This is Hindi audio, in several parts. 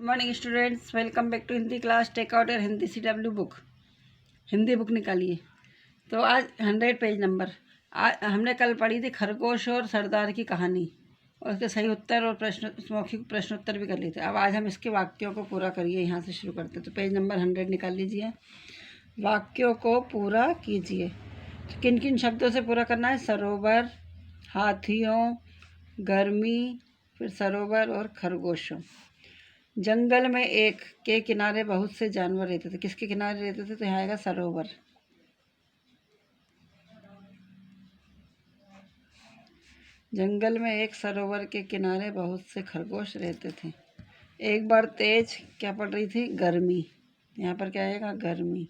Morning students, welcome back to Hindi class. Take out your Hindi CW book, Hindi book निकालिए। तो आज 100 पेज नंबर। आज हमने कल पढ़ी थी खरगोश और सरदार की कहानी, और उसके सही उत्तर और मौखिक प्रश्नोत्तर भी कर लिए थे। अब आज हम इसके वाक्यों को पूरा करिए, यहाँ से शुरू करते। तो पेज नंबर 100 निकाल लीजिए। वाक्यों को पूरा कीजिए। तो किन किन शब्दों से पूरा करना है? सरोवर, हाथियों, गर्मी, फिर सरोवर और खरगोशों। जंगल में एक के किनारे बहुत से जानवर रहते थे। किसके किनारे रहते थे? तो यहाँ आएगा सरोवर। जंगल में एक सरोवर के किनारे बहुत से खरगोश रहते थे। एक बार तेज क्या पड़ रही थी? गर्मी। यहाँ पर क्या आएगा? गर्मी।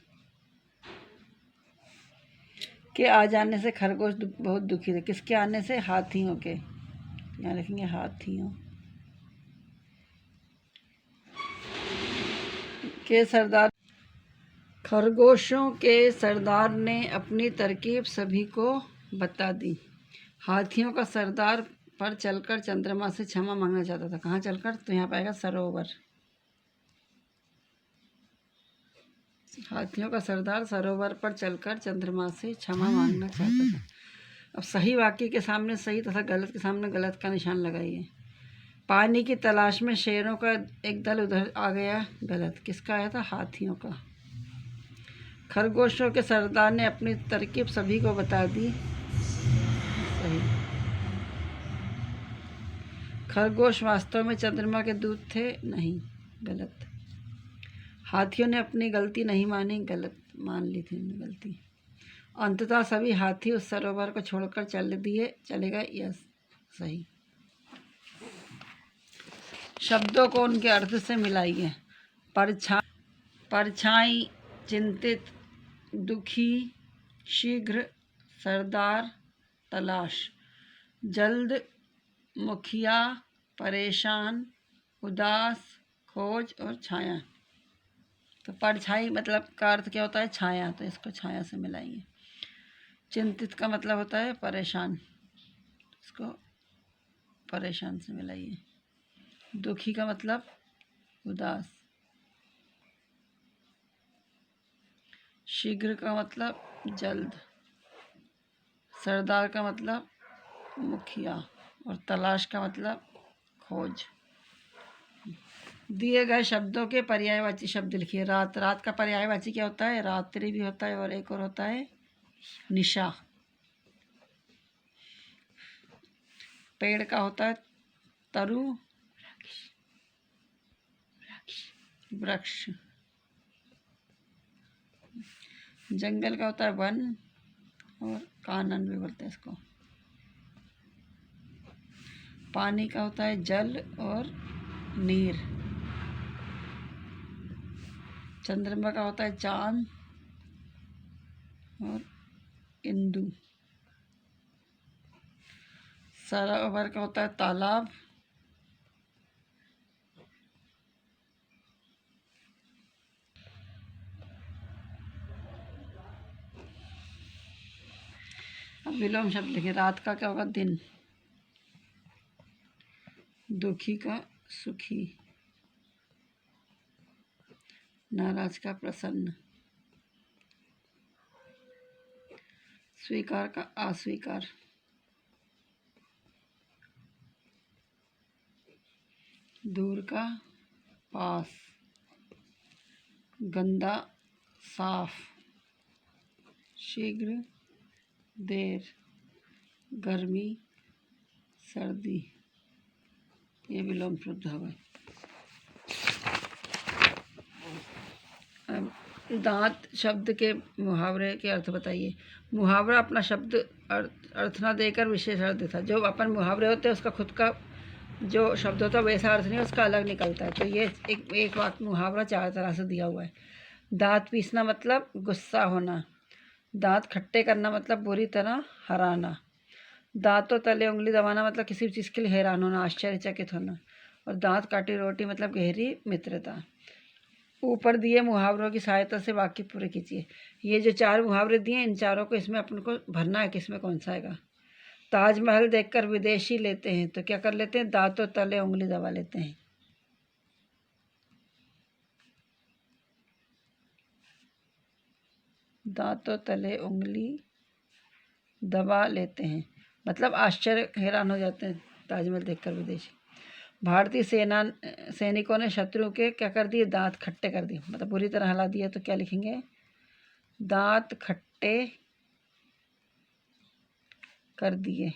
के आ जाने से खरगोश बहुत दुखी थे। किसके आने से? हाथियों के। यहाँ लिखेंगे हाथियों के। सरदार, खरगोशों के सरदार ने अपनी तरकीब सभी को बता दी। हाथियों का सरदार पर चलकर चंद्रमा से क्षमा मांगना चाहता था। कहाँ चलकर? तो यहाँ पाएगा सरोवर। हाथियों का सरदार सरोवर पर चलकर चंद्रमा से क्षमा मांगना चाहता था। अब सही वाक्य के सामने सही तथा गलत के सामने गलत का निशान लगाइए। पानी की तलाश में शेरों का एक दल उधर आ गया। गलत। किसका आया था? हाथियों का। खरगोशों के सरदार ने अपनी तरकीब सभी को बता दी। सही। खरगोश वास्तव में चंद्रमा के दूत थे। नहीं। गलत। हाथियों ने अपनी गलती नहीं मानी। गलत। मान ली थी उन्होंने गलती। अंततः सभी हाथी उस सरोवर को छोड़कर चले गए। यस। सही। शब्दों को उनके अर्थ से मिलाइए। परछाई, चिंतित, दुखी, शीघ्र, सरदार, तलाश। जल्द, मुखिया, परेशान, उदास, खोज और छाया। तो परछाई मतलब का अर्थ क्या होता है? छाया। तो इसको छाया से मिलाइए। चिंतित का मतलब होता है परेशान, इसको परेशान से मिलाइए। दुखी का मतलब उदास। शीघ्र का मतलब जल्द। सरदार का मतलब मुखिया। और तलाश का मतलब खोज। दिए गए शब्दों के पर्यायवाची शब्द लिखिए। रात। रात का पर्यायवाची क्या होता है? रात्रि भी होता है, और एक और होता है निशा। पेड़ का होता है तरु, वृक्ष। जंगल का होता है वन, और कानन भी बोलते हैं इसको। पानी का होता है जल और नीर। चंद्रमा का होता है चांद और इंदु। सरोवर का होता है तालाब। अब विलोम शब्द लिखिए। रात का क्या होगा? दिन। दुखी का सुखी। नाराज का प्रसन्न। स्वीकार का अस्वीकार। दूर का पास। गंदा साफ। शीघ्र देर। गर्मी सर्दी। ये विलोम शब्द हो गए। अब दांत शब्द के मुहावरे के अर्थ बताइए। मुहावरा अपना शब्द अर्थ ना देकर विशेष अर्थ देता है। जो अपन मुहावरे होते हैं उसका खुद का जो शब्द होता है वैसा अर्थ नहीं, उसका अलग निकलता है। तो ये एक वाक्य मुहावरा 4 तरह से दिया हुआ है। दांत पीसना मतलब गुस्सा होना। दांत खट्टे करना मतलब बुरी तरह हराना। दांतों तले उंगली दबाना मतलब किसी भी चीज़ के लिए हैरान होना, आश्चर्यचकित होना। और दांत काटी रोटी मतलब गहरी मित्रता। ऊपर दिए मुहावरों की सहायता से वाक्य पूरे कीजिए। ये जो 4 मुहावरे दिए, इन चारों को इसमें अपन को भरना है, किसमें कौन सा आएगा। ताजमहल देखकर विदेशी लेते हैं तो क्या कर लेते हैं? दांतों तले उंगली दबा लेते हैं। दांतों तले उंगली दबा लेते हैं, मतलब आश्चर्य, हैरान हो जाते हैं ताजमहल देखकर विदेशी। भारतीय सैनिकों ने शत्रु के क्या कर दिए, दांत खट्टे कर दिए, मतलब बुरी तरह हिला दिया। तो क्या लिखेंगे, दांत खट्टे कर दिए।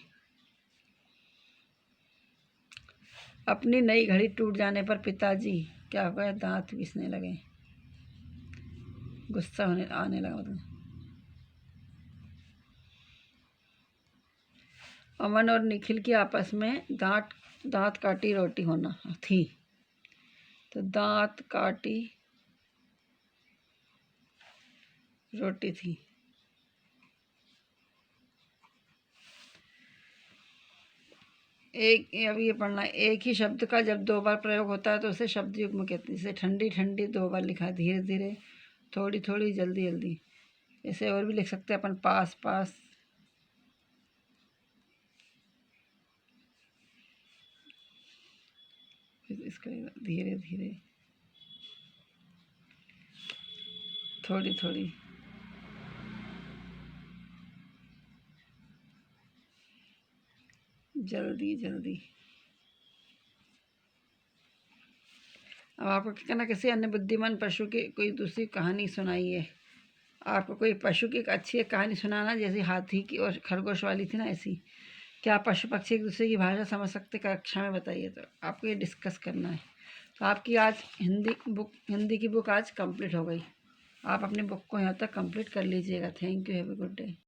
अपनी नई घड़ी टूट जाने पर पिताजी क्या हो गए, दांत पीसने लगे, गुस्सा आने लगा मतलब। अमन और निखिल की आपस में दांत काटी रोटी होना थी, तो दांत काटी रोटी थी। अब ये पढ़ना, एक ही शब्द का जब दो बार प्रयोग होता है तो उसे शब्द युग्म कहते हैं। जैसे ठंडी ठंडी दो बार लिखा है, धीरे धीरे, थोड़ी थोड़ी, जल्दी जल्दी। ऐसे और भी लिख सकते हैं अपन, पास पास, इसका धीरे धीरे, थोड़ी थोड़ी, जल्दी जल्दी। अब आपको क्या करना, किसी अन्य बुद्धिमान पशु की कोई दूसरी कहानी सुनाइए। आपको कोई पशु की एक अच्छी एक कहानी सुनाना, जैसे हाथी की और खरगोश वाली थी ना, ऐसी। क्या पशु पक्षी एक दूसरे की भाषा समझ सकते, कक्षा में बताइए। तो आपको ये डिस्कस करना है। तो आपकी आज हिंदी की बुक आज कंप्लीट हो गई। आप अपनी बुक को यहाँ तक कंप्लीट कर लीजिएगा। Thank you, have a good day.